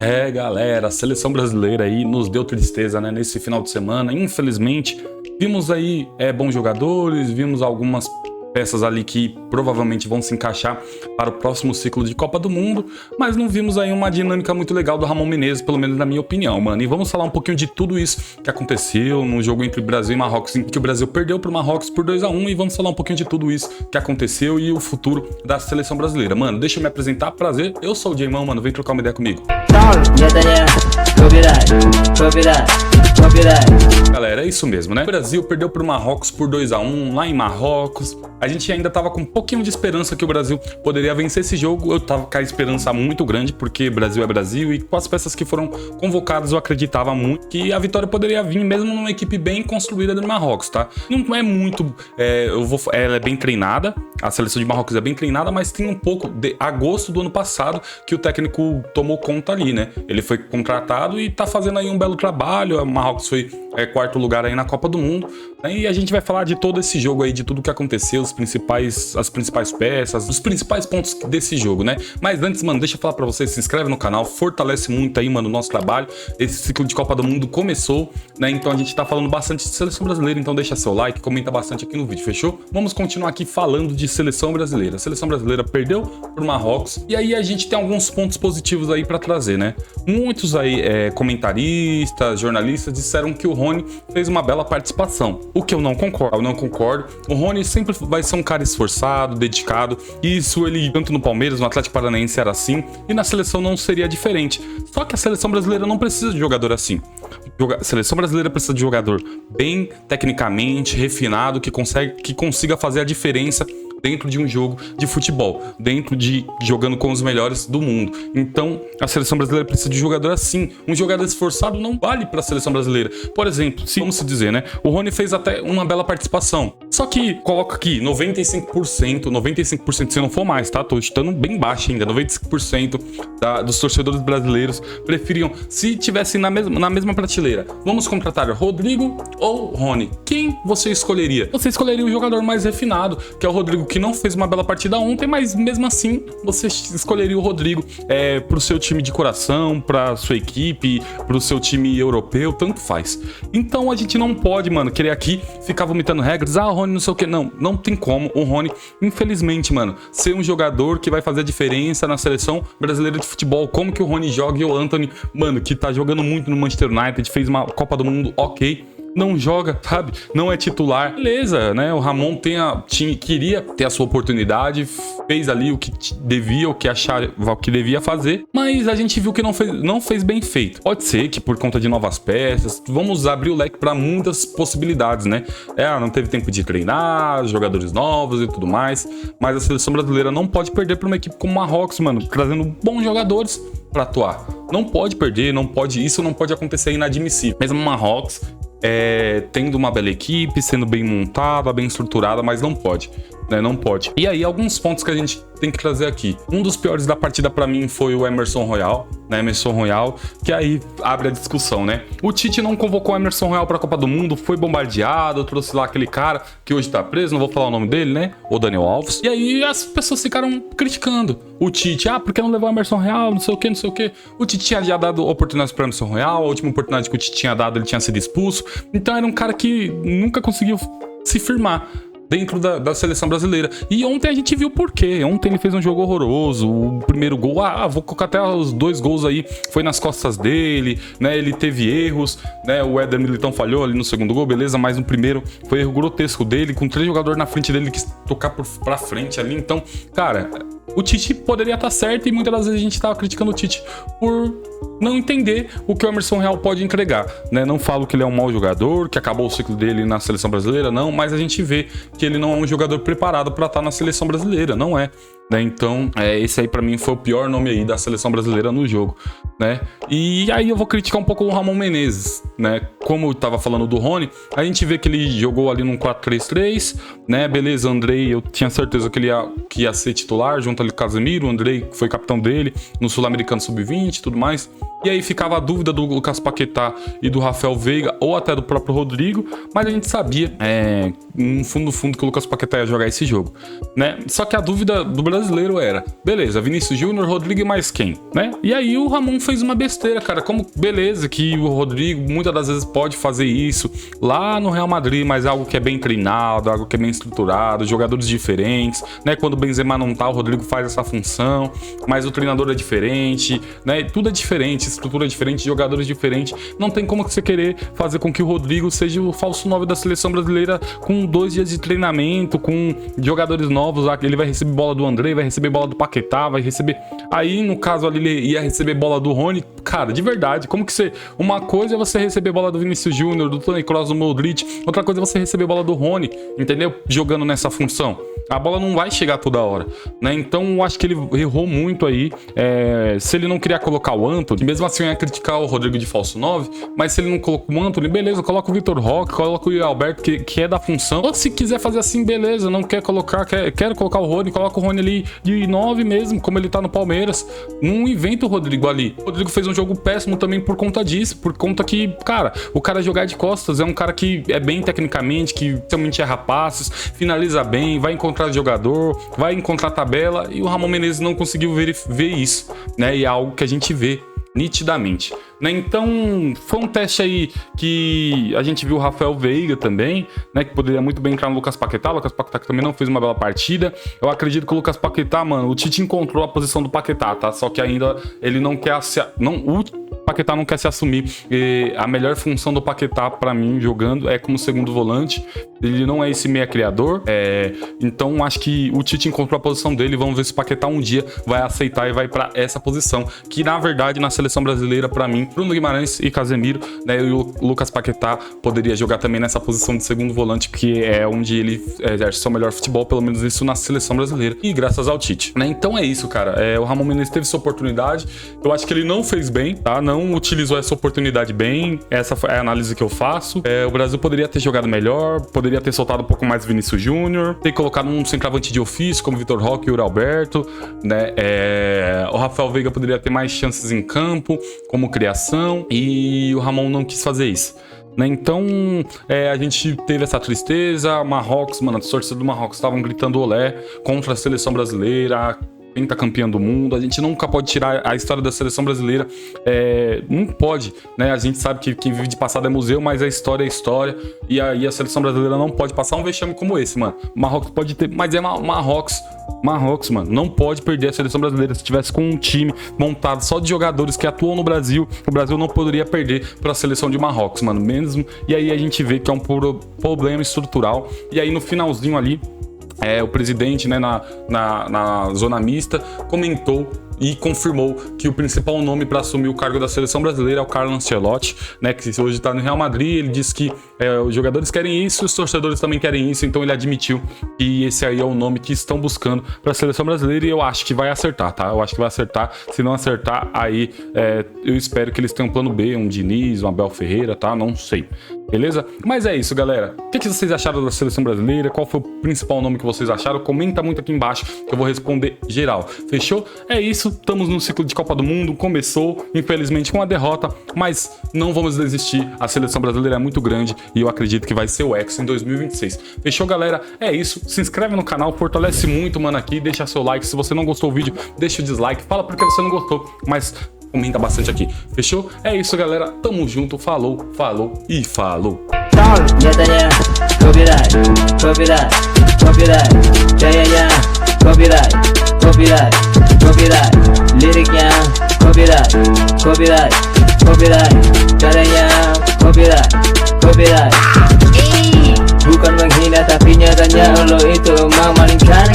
É, galera, a seleção brasileira aí nos deu tristeza, né, nesse final de semana. Infelizmente, vimos aí bons jogadores, vimos algumas peças ali que provavelmente vão se encaixar para o próximo ciclo de Copa do Mundo, mas não vimos aí uma dinâmica muito legal do Ramon Menezes, pelo menos na minha opinião, mano. E vamos falar um pouquinho de tudo isso que aconteceu no jogo entre Brasil e Marrocos, em que o Brasil perdeu para o Marrocos por 2-1, e vamos falar um pouquinho de tudo isso que aconteceu e o futuro da seleção brasileira. Mano, deixa eu me apresentar, prazer, eu sou o Jaimão, mano, vem trocar uma ideia comigo. Galera, é isso mesmo, né? O Brasil perdeu pro Marrocos por 2-1 lá em Marrocos. A gente ainda tava com um pouquinho de esperança que o Brasil poderia vencer esse jogo. Eu tava com a esperança muito grande, porque Brasil é Brasil, e com as peças que foram convocadas eu acreditava muito que a vitória poderia vir mesmo numa equipe bem construída do Marrocos, tá? Não é muito... ela é bem treinada, a seleção de Marrocos é bem treinada, mas tem um pouco de agosto do ano passado que o técnico tomou conta ali, né? Ele foi contratado e tá fazendo aí um belo trabalho. O Marrocos foi quarto lugar aí na Copa do Mundo, né? E a gente vai falar de todo esse jogo aí, de tudo que aconteceu, as principais peças, os principais pontos desse jogo, né? Mas antes, mano, deixa eu falar pra vocês, se inscreve no canal, fortalece muito aí, mano, o nosso trabalho. Esse ciclo de Copa do Mundo começou, né? Então a gente tá falando bastante de seleção brasileira, então deixa seu like, comenta bastante aqui no vídeo, fechou? Vamos continuar aqui falando de seleção brasileira. A seleção brasileira perdeu pro Marrocos, e aí a gente tem alguns pontos positivos aí pra trazer, né? Muitos aí comentaristas, jornalistas disseram que o Rony fez uma bela participação, o que eu não concordo. O Rony sempre vai ser um cara esforçado, dedicado, e isso ele, tanto no Palmeiras, no Atlético Paranaense era assim, e na seleção não seria diferente. Só que a seleção brasileira não precisa de jogador assim. A seleção brasileira precisa de jogador bem tecnicamente refinado, que consiga fazer a diferença dentro de um jogo de futebol, jogando com os melhores do mundo. Então, a seleção brasileira precisa de jogador assim. Um jogador esforçado não vale para a seleção brasileira. Por exemplo, vamos se dizer, né? O Rony fez até uma bela participação. Só que, coloca aqui, 95%, se não for mais, tá? Tô chutando bem baixo ainda, 95% dos torcedores brasileiros preferiam, se tivessem na mesma prateleira, vamos contratar Rodrigo ou Rony? Quem você escolheria? Você escolheria o jogador mais refinado, que é o Rodrigo, que não fez uma bela partida ontem, mas mesmo assim você escolheria o Rodrigo pro seu time de coração, pra sua equipe, pro seu time europeu, tanto faz. Então a gente não pode, mano, querer aqui ficar vomitando regras, o Rony não sei o que, não tem como o Rony, infelizmente, mano, ser um jogador que vai fazer a diferença na seleção brasileira de futebol, como que o Rony joga, e o Antony, mano, que tá jogando muito no Manchester United, fez uma Copa do Mundo ok, não joga, sabe? Não é titular. Beleza, né? O Ramon queria ter a sua oportunidade, fez ali o que devia, o que devia fazer, mas a gente viu que não fez bem feito. Pode ser que por conta de novas peças, vamos abrir o leque para muitas possibilidades, né? Não teve tempo de treinar, jogadores novos e tudo mais, mas a seleção brasileira não pode perder para uma equipe como o Marrocos, mano, trazendo bons jogadores para atuar. Não pode perder, isso não pode acontecer, inadmissível. Mesmo o Marrocos tendo uma bela equipe, sendo bem montada, bem estruturada, mas não pode, né? Não pode. E aí, alguns pontos que a gente tem que trazer aqui. Um dos piores da partida pra mim foi o Emerson Royal, né? Emerson Royal, que aí abre a discussão, né? O Tite não convocou o Emerson Royal pra Copa do Mundo, foi bombardeado, trouxe lá aquele cara que hoje tá preso, não vou falar o nome dele, né? O Daniel Alves. E aí as pessoas ficaram criticando o Tite. Por que não levou o Emerson Royal? Não sei o que. O Tite tinha já dado oportunidades pro Emerson Royal, a última oportunidade que o Tite tinha dado, ele tinha sido expulso. Então era um cara que nunca conseguiu se firmar dentro da seleção brasileira. E ontem a gente viu por quê. Ontem ele fez um jogo horroroso. O primeiro gol, vou colocar até os 2 gols aí, foi nas costas dele, né? Ele teve erros, né? O Éder Militão falhou ali no segundo gol, beleza, mas no primeiro foi erro grotesco dele, com 3 jogadores na frente dele, que tocar pra frente ali. Então, cara, o Tite poderia estar certo, e muitas das vezes a gente tava criticando o Tite por não entender o que o Emerson Royal pode entregar, né? Não falo que ele é um mau jogador, que acabou o ciclo dele na seleção brasileira, não, mas a gente vê que ele não é um jogador preparado para estar na seleção brasileira, não é, né? Então, esse aí pra mim foi o pior nome aí da seleção brasileira no jogo, né? E aí eu vou criticar um pouco o Ramon Menezes, né? Como eu tava falando do Rony, a gente vê que ele jogou ali num 4-3-3, né? Beleza, o Andrei, eu tinha certeza que ele ia ser titular junto ali com o Casemiro, o Andrei foi capitão dele no Sul-Americano Sub-20 e tudo mais. E aí ficava a dúvida do Lucas Paquetá e do Rafael Veiga, ou até do próprio Rodrigo, mas a gente sabia, no fundo, que o Lucas Paquetá ia jogar esse jogo, né? Só que a dúvida do Brasil brasileiro era, beleza, Vinícius Júnior, Rodrigo e mais quem, né? E aí o Ramon fez uma besteira, cara, como, beleza, que o Rodrigo muitas das vezes pode fazer isso lá no Real Madrid, mas algo que é bem treinado, algo que é bem estruturado, jogadores diferentes, né? Quando o Benzema não tá, o Rodrigo faz essa função, mas o treinador é diferente, né? Tudo é diferente, estrutura é diferente, jogadores diferentes. Não tem como você querer fazer com que o Rodrigo seja o falso 9 da seleção brasileira com 2 dias de treinamento, com jogadores novos. Ele vai receber bola do André, vai receber bola do Paquetá, vai receber... Aí, no caso ali, ele ia receber bola do Rony. Cara, de verdade, como que você... Uma coisa é você receber bola do Vinícius Júnior, do Toni Kroos, do Modric. Outra coisa é você receber bola do Rony, entendeu? Jogando nessa função. A bola não vai chegar toda hora, né? Então eu acho que ele errou muito aí. Se ele não queria colocar o Antony, mesmo assim eu ia criticar o Rodrigo de falso 9, mas se ele não colocou o Antony, beleza, coloca o Vitor Roque, coloca o Yuri Alberto, que é da função. Ou se quiser fazer assim, beleza, não quer colocar, quero colocar o Rony, coloca o Rony ali de 9 mesmo, como ele tá no Palmeiras. Não inventa o Rodrigo ali. O Rodrigo fez um jogo péssimo também por conta disso, por conta que, cara, o cara jogar de costas é um cara que é bem tecnicamente, que realmente erra passes, finaliza bem, vai encontrar jogador, vai encontrar tabela, e o Ramon Menezes não conseguiu ver isso, né? E é algo que a gente vê nitidamente, né? Então foi um teste aí que a gente viu o Rafael Veiga também, né, que poderia muito bem entrar no Lucas Paquetá. O Lucas Paquetá que também não fez uma bela partida. Eu acredito que o Lucas Paquetá, mano, o Tite encontrou a posição do Paquetá, tá? Só que ainda ele não quer o Paquetá não quer se assumir. E a melhor função do Paquetá, pra mim, jogando, é como segundo volante. Ele não é esse meia criador. Então, acho que o Tite encontrou a posição dele. Vamos ver se o Paquetá um dia vai aceitar e vai pra essa posição. Que, na verdade, na seleção brasileira, pra mim, Bruno Guimarães e Casemiro, né, e o Lucas Paquetá poderia jogar também nessa posição de segundo volante, porque é onde ele exerce seu melhor futebol, pelo menos isso na seleção brasileira. E graças ao Tite, né? Então é isso, cara. O Ramon Menezes teve sua oportunidade. Eu acho que ele não fez bem, tá? Não utilizou essa oportunidade bem. Essa é a análise que eu faço. O Brasil poderia ter jogado melhor, poderia ter soltado um pouco mais Vinícius Júnior, ter colocado um centroavante de ofício como Vitor Roque e o Yuri Alberto, né? O Rafael Veiga poderia ter mais chances em campo, como criação, e o Ramon não quis fazer isso, né? Então a gente teve essa tristeza. Marrocos, mano, os torcedores do Marrocos estavam gritando olé contra a seleção brasileira, pentacampeã do mundo. A gente nunca pode tirar a história da seleção brasileira, não pode, né? A gente sabe que quem vive de passado é museu, mas a história é história, e aí a seleção brasileira não pode passar um vexame como esse, mano. Marrocos pode ter, mas é Marrocos, mano, não pode perder a seleção brasileira. Se tivesse com um time montado só de jogadores que atuam no Brasil, o Brasil não poderia perder para a seleção de Marrocos, mano, mesmo. E aí a gente vê que é um problema estrutural. E aí no finalzinho ali, o presidente, né, na zona mista, comentou e confirmou que o principal nome para assumir o cargo da seleção brasileira é o Carlo Ancelotti, né, que hoje está no Real Madrid. Ele disse que os jogadores querem isso, os torcedores também querem isso, então ele admitiu que esse aí é o nome que estão buscando para a seleção brasileira, e eu acho que vai acertar, tá? Eu acho que vai acertar. Se não acertar, aí eu espero que eles tenham um plano B, um Diniz, um Abel Ferreira, tá? Não sei. Beleza? Mas é isso, galera. O que vocês acharam da seleção brasileira? Qual foi o principal nome que vocês acharam? Comenta muito aqui embaixo que eu vou responder geral. Fechou? É isso. Estamos no ciclo de Copa do Mundo. Começou, infelizmente, com a derrota, mas não vamos desistir. A seleção brasileira é muito grande e eu acredito que vai ser o Hexa em 2026. Fechou, galera? É isso. Se inscreve no canal, fortalece muito, mano, aqui. Deixa seu like. Se você não gostou do vídeo, deixa o dislike. Fala porque você não gostou, mas comenta bastante aqui. Fechou? É isso, galera. Tamo junto. Falou, falou e falou. Nyatanya copyright, gayanya copyright, liriknya copyright, caranya copyright. Bukan menghina tapi nyatanya lo itu memalingkan.